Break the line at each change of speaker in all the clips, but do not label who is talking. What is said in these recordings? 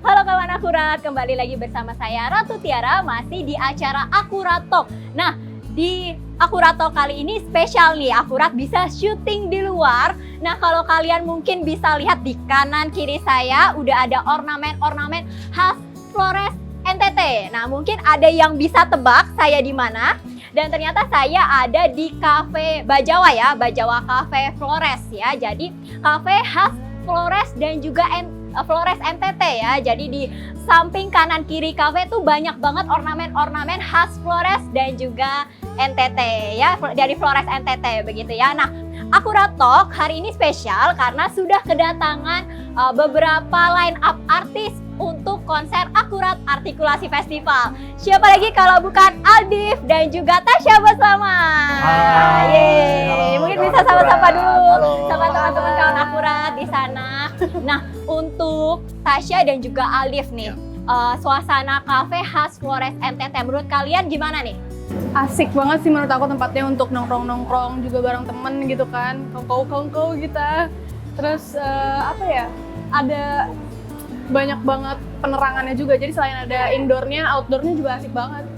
Halo kawan Akurat, kembali lagi bersama saya Ratu Tiara, masih di acara Akurat Talk. Nah, di Akurat Talk kali ini spesial nih, Akurat bisa syuting di luar. Nah, kalau kalian mungkin bisa lihat di kanan kiri saya, udah ada ornamen-ornamen khas Flores NTT. Nah, mungkin ada yang bisa tebak saya di mana. Dan ternyata saya ada di Cafe Bajawa ya, Bajawa Cafe Flores ya. Jadi, cafe khas Flores dan juga Flores NTT ya. Jadi di samping kanan kiri cafe tuh banyak banget ornamen-ornamen khas Flores dan juga NTT ya, dari Flores NTT begitu ya. Nah, Akurat Talk hari ini spesial karena sudah kedatangan beberapa line up artis untuk konser Akurat Artikulasi Festival. Siapa lagi kalau bukan Aldif dan juga Tasya bersama. Yeay. Mungkin bisa sapa-sapa dulu sama teman-teman kawan Akurat di sana. Nah, untuk Tasya dan juga Aldif nih, suasana kafe khas Flores NTT menurut kalian gimana nih?
Asik banget sih menurut aku tempatnya untuk nongkrong-nongkrong juga bareng temen gitu kan, kongko-kongko kita. Terus ada banyak banget penerangannya juga, jadi selain ada indoornya, outdoornya juga asik banget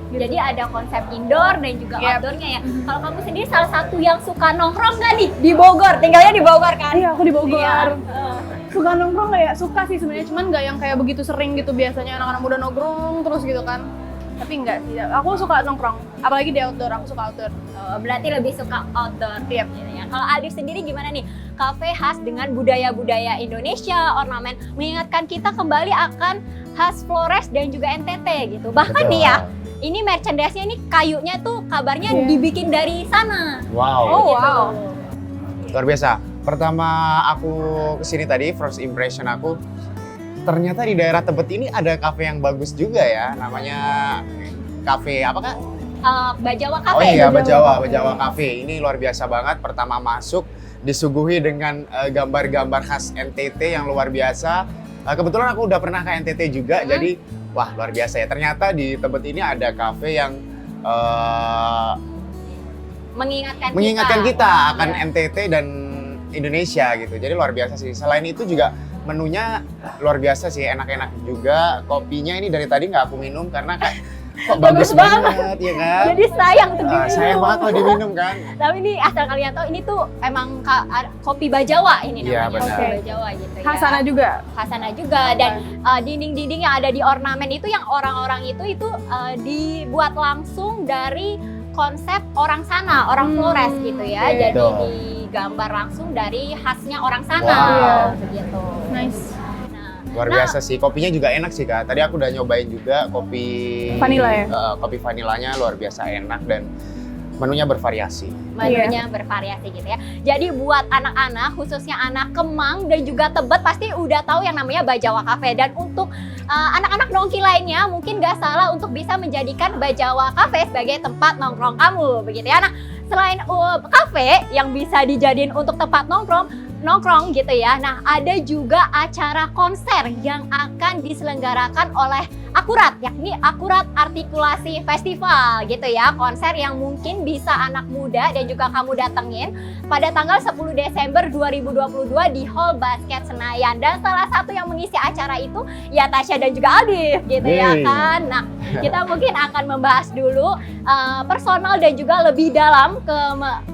gitu.
Jadi ada konsep indoor dan juga outdoornya ya. Kalau kamu sendiri salah satu yang suka nongkrong nggak nih di Bogor? Tinggalnya di Bogor kan?
Iya, aku di Bogor.
Iya.
Suka nongkrong nggak ya? Suka sih sebenarnya, cuman nggak yang kayak begitu sering gitu. Biasanya anak-anak muda nongkrong terus gitu kan. Tapi enggak sih, aku suka nongkrong, apalagi di outdoor, aku suka outdoor.
Berarti lebih suka outdoor. Yep. Ya. Kalau Aldif sendiri gimana nih? Kafe khas dengan budaya-budaya Indonesia, ornamen mengingatkan kita kembali akan khas Flores dan juga NTT gitu. Bahkan nih ya, ini merchandise-nya ini kayunya tuh kabarnya dibikin dari sana.
Wow.
Oh
gitu.
wow.
Luar biasa. Pertama aku kesini tadi, first impression aku, ternyata di daerah Tebet ini ada kafe yang bagus juga ya. Namanya kafe apa Kak?
Bajawa Cafe.
Oh iya, Bajawa Cafe. Ini luar biasa banget. Pertama masuk disuguhi dengan gambar-gambar khas NTT yang luar biasa. Kebetulan aku udah pernah ke NTT juga, jadi wah luar biasa ya. Ternyata di Tebet ini ada kafe yang mengingatkan kita akan NTT dan Indonesia gitu. Jadi luar biasa sih. Selain itu juga menunya luar biasa sih, enak-enak juga. Kopinya ini dari tadi nggak aku minum karena kok bagus banget ya kan.
Jadi sayang tuh diminum.
Sayang banget kalau diminum kan.
Tapi ini asal kalian tahu ini tuh emang kopi Bajawa ini
Iya,
namanya.
benar.
Kopi Bajawa gitu ya.
Khasana juga.
Khasana juga dan dinding-dinding yang ada di ornamen itu yang orang-orang itu dibuat langsung dari konsep orang sana, orang Flores gitu ya.
Iya.
Jadi digambar langsung dari khasnya orang sana.
Wow.
Begitu.
Nice.
Luar biasa sih, kopinya juga enak sih Kak. Tadi aku udah nyobain juga kopi
Vanilla ya?
Kopi vanilanya luar biasa enak dan menunya bervariasi.
Menunya bervariasi gitu ya. Jadi buat anak-anak, khususnya anak Kemang dan juga Tebet pasti udah tahu yang namanya Bajawa Cafe. Dan untuk anak-anak nongki lainnya mungkin gak salah untuk bisa menjadikan Bajawa Cafe sebagai tempat nongkrong kamu begitu ya. Nah, selain cafe yang bisa dijadiin untuk tempat nongkrong gitu ya. Nah, ada juga acara konser yang akan diselenggarakan oleh Akurat, yakni Akurat Artikulasi Festival gitu ya. Konser yang mungkin bisa anak muda dan juga kamu datengin pada tanggal 10 Desember 2022 di Hall Basket Senayan. Dan salah satu yang mengisi acara itu ya Tasya dan juga Aldif gitu ya kan. Nah, kita mungkin akan membahas dulu personal dan juga lebih dalam ke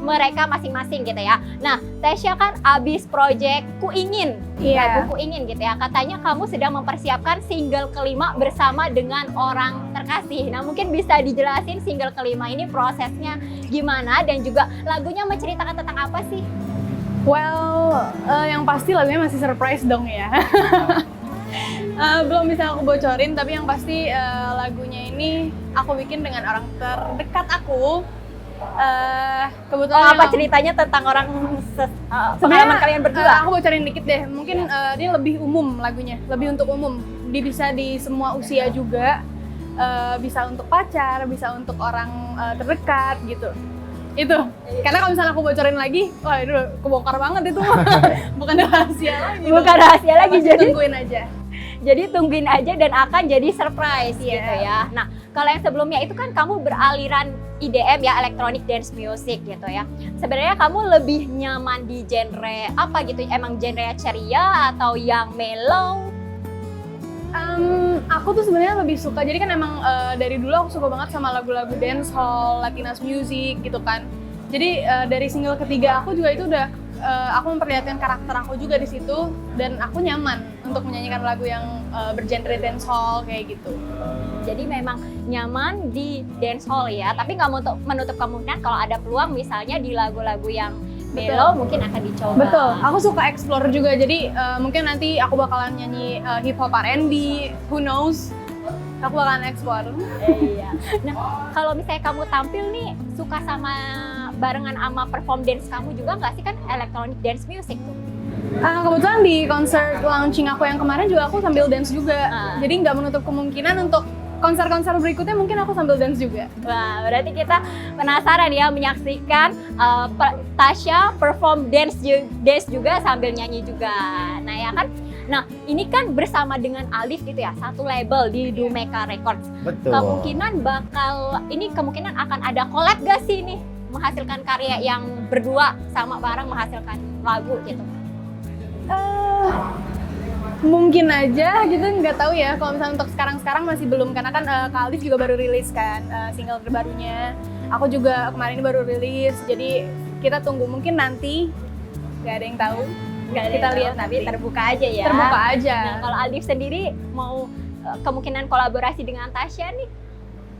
mereka masing-masing gitu ya. Nah, Tasya kan abis project Ku Ingin, lagu Ku Ingin gitu ya. Katanya kamu sedang mempersiapkan single kelima bersama dengan orang terkasih. Nah, mungkin bisa dijelasin single kelima ini prosesnya gimana dan juga lagunya menceritakan tentang apa sih?
Well, yang pasti lagunya masih surprise dong ya. Belum bisa aku bocorin, tapi yang pasti lagunya ini aku bikin dengan orang terdekat aku. Kebetulan
apa ceritanya tentang orang pengalaman kalian berdua?
Aku bocorin dikit deh, mungkin dia lebih umum lagunya, lebih untuk umum. Dia bisa di semua usia juga, bisa untuk pacar, bisa untuk orang terdekat gitu. Itu, karena kalau misalnya aku bocorin lagi, wah itu kebongkar banget itu. Bukan rahasia lagi.
Bukan rahasia lagi, jadi
tungguin aja.
Jadi tungguin aja dan akan jadi surprise gitu ya. Nah, kalau yang sebelumnya itu kan kamu beraliran EDM ya, electronic dance music gitu ya. Sebenarnya kamu lebih nyaman di genre apa gitu? Emang genre ceria atau yang mellow?
Aku tuh sebenarnya lebih suka, jadi kan emang dari dulu aku suka banget sama lagu-lagu dancehall, Latinas music gitu kan. Jadi dari single ketiga aku juga itu udah aku memperlihatkan karakter aku juga di situ dan aku nyaman untuk menyanyikan lagu yang bergenre dancehall kayak gitu.
Jadi memang nyaman di dancehall ya, tapi nggak menutup kemungkinan kalau ada peluang misalnya di lagu-lagu yang mellow mungkin akan dicoba.
Betul, aku suka explore juga, jadi mungkin nanti aku bakalan nyanyi hip hop R&B, who knows, aku bakalan explore.
Iya. Nah, kalau misalnya kamu tampil nih, suka sama barengan sama perform dance kamu juga nggak sih, kan electronic dance music tuh?
Kebetulan di konser launching aku yang kemarin juga aku sambil dance juga, jadi nggak menutup kemungkinan untuk konser-konser berikutnya mungkin aku sambil dance juga.
Wah, berarti kita penasaran ya menyaksikan Tasya perform dance juga sambil nyanyi juga. Nah ya kan, nah ini kan bersama dengan Alif gitu ya, satu label di Dumeka Records.
Betul.
Kemungkinan akan ada collab gak sih nih, menghasilkan karya yang berdua sama bareng menghasilkan lagu gitu?
Mungkin aja gitu, nggak tahu ya. Kalau misalnya untuk sekarang masih belum, karena kan Kak Alif juga baru rilis kan single terbarunya. Aku juga kemarin ini baru rilis, jadi kita tunggu, mungkin nanti, nggak ada yang tahu. Kita lihat
tapi
nanti.
terbuka aja ya.
Terbuka aja.
Nah, kalau Alif sendiri mau kemungkinan kolaborasi dengan Tasya nih?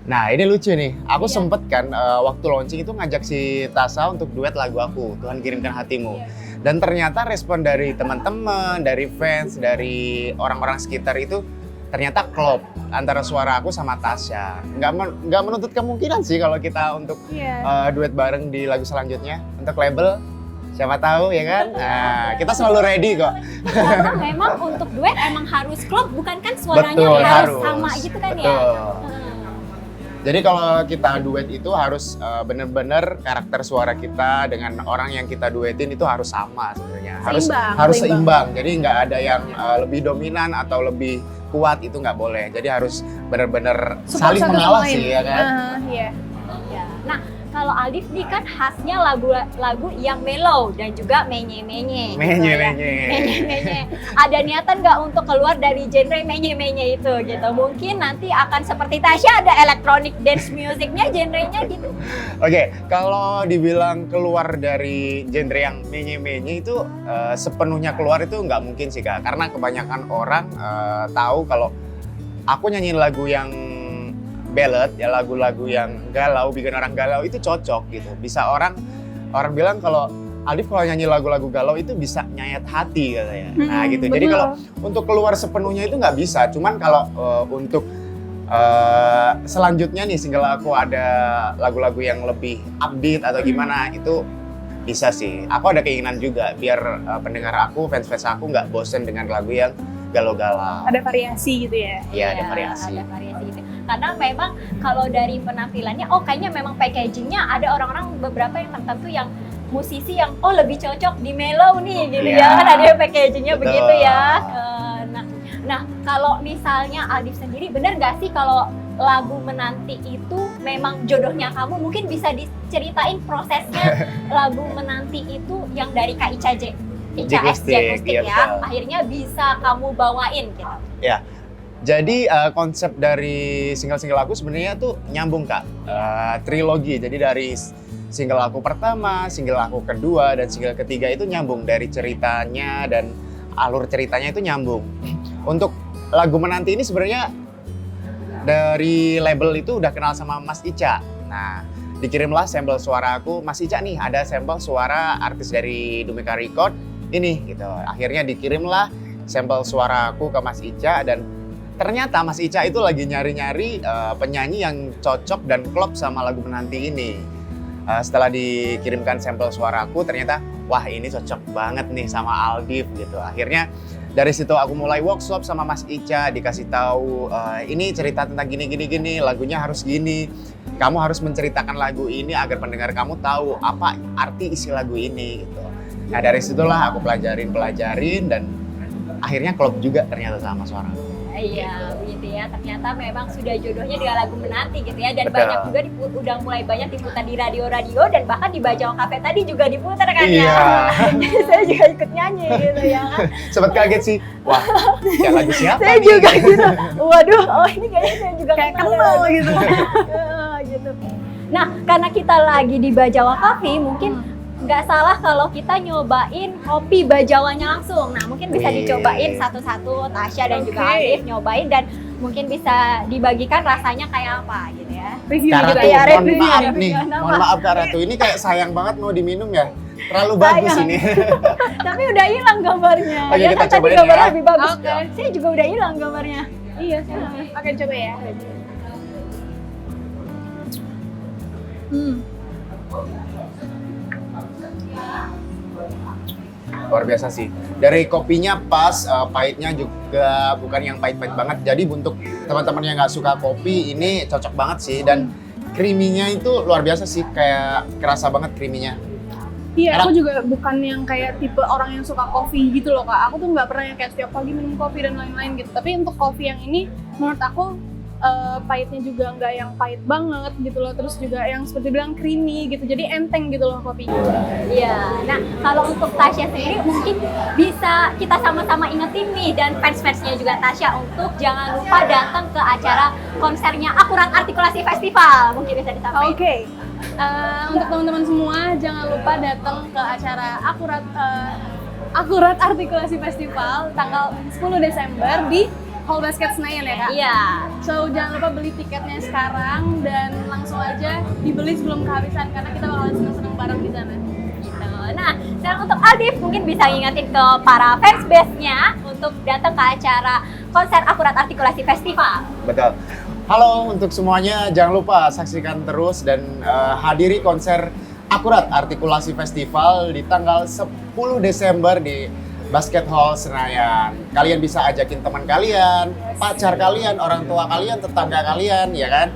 Nah ini lucu nih, aku
Iya.
sempet kan waktu launching itu ngajak si Tasya untuk duet lagu aku, Tuhan Kirimkan Hatimu. Dan ternyata respon dari teman-teman, dari fans, dari orang-orang sekitar itu ternyata klop antara suara aku sama Tasya. Nggak menuntut kemungkinan sih kalau kita untuk duet bareng di lagu selanjutnya. Untuk label, siapa tahu ya kan? Nah, kita selalu ready kok.
Karena memang untuk duet emang harus klop, bukan kan suaranya
Betul,
harus sama gitu kan ya?
Betul. Jadi kalau kita duet itu harus benar-benar karakter suara kita dengan orang yang kita duetin itu harus sama sebenarnya. Harus seimbang. Jadi nggak ada yang lebih dominan atau lebih kuat, itu nggak boleh. Jadi harus benar-benar saling mengalah sih ya kan.
Ya. Nah, kalau Alif nih kan khasnya lagu yang mellow dan juga menye-menye. Menye-menye. Ada niatan nggak untuk keluar dari genre menye-menye itu gitu? Mungkin nanti akan seperti Tasya, ada electronic dance musicnya, genrenya gitu.
Oke, kalau dibilang keluar dari genre yang menye-menye itu sepenuhnya keluar itu nggak mungkin sih Kak. Karena kebanyakan orang tahu kalau aku nyanyiin lagu yang ballad, ya lagu-lagu yang galau, bikin orang galau itu cocok gitu. Bisa orang bilang kalau Alif kalau nyanyi lagu-lagu galau itu bisa nyayat hati katanya. Nah gitu. Jadi kalau untuk keluar sepenuhnya itu nggak bisa. Cuman kalau untuk selanjutnya nih single aku ada lagu-lagu yang lebih upbeat atau gimana itu bisa sih. Aku ada keinginan juga biar pendengar aku, fans-fans aku nggak bosen dengan lagu yang galau-galau.
Ada variasi gitu ya?
Iya, ada variasi.
Ada variasi gitu. Karena memang kalau dari penampilannya, kayaknya memang packagingnya ada orang-orang beberapa yang tertentu yang musisi yang lebih cocok di mellow nih gitu ya. Kan ada packagingnya begitu ya. Nah, kalau misalnya Alif sendiri, benar nggak sih kalau lagu Menanti itu memang jodohnya kamu? Mungkin bisa diceritain prosesnya lagu Menanti itu yang dari Kak Ica Akustik ya, akhirnya bisa kamu bawain gitu.
Ya, jadi konsep dari single-single aku sebenarnya tuh nyambung Kak, trilogi. Jadi dari single aku pertama, single aku kedua, dan single ketiga itu nyambung dari ceritanya dan alur ceritanya itu nyambung. Untuk lagu Menanti ini sebenarnya dari label itu udah kenal sama Mas Ica. Nah, dikirimlah sampel suara aku, Mas Ica nih ada sampel suara artis dari Dumeka Record ini gitu. Akhirnya dikirimlah sampel suara aku ke Mas Ica dan ternyata Mas Ica itu lagi nyari-nyari penyanyi yang cocok dan klop sama lagu Menanti ini. Setelah dikirimkan sampel suaraku, ternyata wah ini cocok banget nih sama Aldif gitu. Akhirnya dari situ aku mulai workshop sama Mas Ica, dikasih tahu ini cerita tentang gini, lagunya harus gini. Kamu harus menceritakan lagu ini agar pendengar kamu tahu apa arti isi lagu ini gitu. Nah dari situlah aku pelajarin dan akhirnya klop juga ternyata sama suara.
Iya, begitu ya. Ternyata memang sudah jodohnya dengan lagu Menanti gitu ya. Dan
Betul.
banyak juga udah mulai banyak diputar di radio-radio dan bahkan di Bajau Cafe tadi juga diputar kan
Iya.
ya. Jadi saya juga ikut nyanyi gitu ya kan.
Sempat kaget sih, wah kayak lagu siapa
Saya
nih?
juga gitu. Waduh, oh ini kayaknya saya juga
Kayak
kenal
kenal
ya.
gitu.
Gitu. Nah, karena kita lagi di Bajawa Cafe, mungkin nggak salah kalau kita nyobain kopi Bajawanya langsung. Nah, mungkin bisa
Wih.
dicobain satu-satu Tasya dan juga
Oke.
Alif nyobain dan mungkin bisa dibagikan rasanya kayak apa gitu ya.
Review
Kak
gitu
Ratu,
ya.
mohon
review
maaf
ya,
nih,
review.
mohon maaf Kak Ratu, ini kayak sayang banget mau diminum ya. Terlalu bagus
Sayang.
ini.
Tapi udah hilang gambarnya.
Oke,
Ya
kita
kan tadi
cobain
gambarnya
ya.
lebih bagus.
Oke.
Saya juga udah hilang gambarnya.
Iya, sama. Oke, coba ya.
Luar biasa sih. Dari kopinya pas, pahitnya juga bukan yang pahit-pahit banget. Jadi untuk teman-teman yang nggak suka kopi, ini cocok banget sih. Dan creamy-nya itu luar biasa sih, kayak kerasa banget creamy-nya.
Iya,
Enak.
aku juga bukan yang kayak tipe orang yang suka kopi gitu loh Kak. Aku tuh nggak pernah yang kayak setiap pagi minum kopi dan lain-lain gitu. Tapi untuk kopi yang ini, menurut aku pahitnya juga nggak yang pahit banget gitu loh. Terus juga yang seperti bilang creamy gitu. Jadi enteng gitu loh kopinya.
Iya, nah kalau untuk Tasya sendiri mungkin bisa kita sama-sama ingetin nih dan fans-fansnya juga Tasya untuk jangan lupa datang ke acara konsernya Akurat Artikulasi Festival. Mungkin bisa disampaikan.
Oke. Untuk teman-teman semua jangan lupa datang ke acara Akurat Artikulasi Festival tanggal 10 Desember di Hall Basket Senayan ya Kak?
Iya.
So jangan lupa beli tiketnya sekarang dan langsung aja dibeli sebelum kehabisan karena kita bakalan seneng-seneng bareng di sana.
Gitu. Nah, sekarang untuk Alif mungkin bisa ngingetin ke para fans base-nya untuk datang ke acara konser Akurat Artikulasi Festival.
Betul. Halo untuk semuanya, jangan lupa saksikan terus dan hadiri konser Akurat Artikulasi Festival di tanggal 10 Desember di Basket Hall Senayan. Kalian bisa ajakin teman kalian, pacar kalian, orang tua kalian, tetangga kalian, ya kan?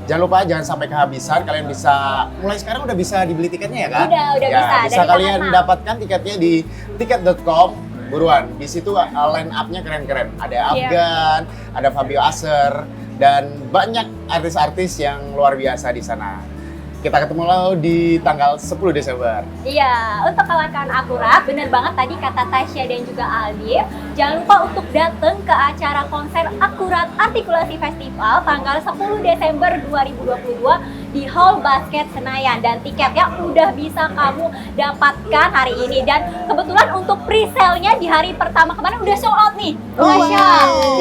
Jangan lupa jangan sampai kehabisan. Kalian bisa mulai sekarang udah bisa dibeli tiketnya ya kan?
Udah
ya,
bisa.
Bisa
Dari
kalian
tanggal 6.
dapatkan tiketnya di tiket.com. Buruan. Di situ line up-nya keren-keren. Ada Afgan, ada Fabio Aser, dan banyak artis-artis yang luar biasa di sana. Kita ketemu lo di tanggal 10 Desember.
Iya, untuk kawan-kawan Akurat, bener banget tadi kata Tasya dan juga Alif. Jangan lupa untuk datang ke acara konser Akurat Artikulasi Festival tanggal 10 Desember 2022 di Hall Basket Senayan. Dan tiketnya udah bisa kamu dapatkan hari ini. Dan kebetulan untuk pre-sale-nya di hari pertama kemarin udah sold out nih. Tasya,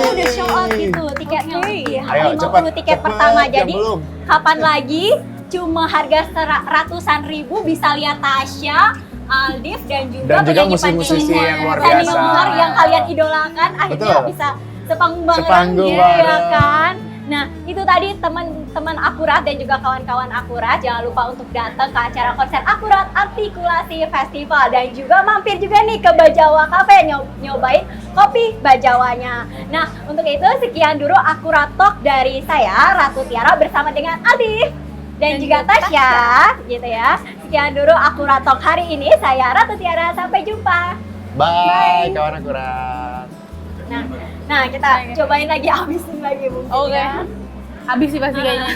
ini udah sold out gitu tiketnya.
Oke.
Di
Ayo
50
cepat,
tiket
cepat,
pertama.
yang
Jadi
belum.
kapan lagi? Cuma harga ratusan ribu bisa lihat Tasya, Aldif dan juga
musisi-musisi yang luar
Sandy
biasa.
Umar yang kalian idolakan akhirnya
Betul.
bisa sepanggung bareng
Sepanggung
ya
bareng.
kan. Nah, itu tadi teman-teman Akurat dan juga kawan-kawan Akurat, jangan lupa untuk datang ke acara konser Akurat Artikulasi Festival dan juga mampir juga nih ke Bajawa Cafe nyobain kopi Bajawanya. Nah, untuk itu sekian dulu Akurat Talk dari saya Ratu Tiara bersama dengan Aldif dan juga Tasya gitu ya. Sekian dulu Akurat Talk hari ini, saya Ratu Tiara, sampai jumpa.
Bye, kawan Akurat.
Nah kita cobain lagi, habisin lagi mungkin
Oke.
ya.
Habis sih pasti kayaknya.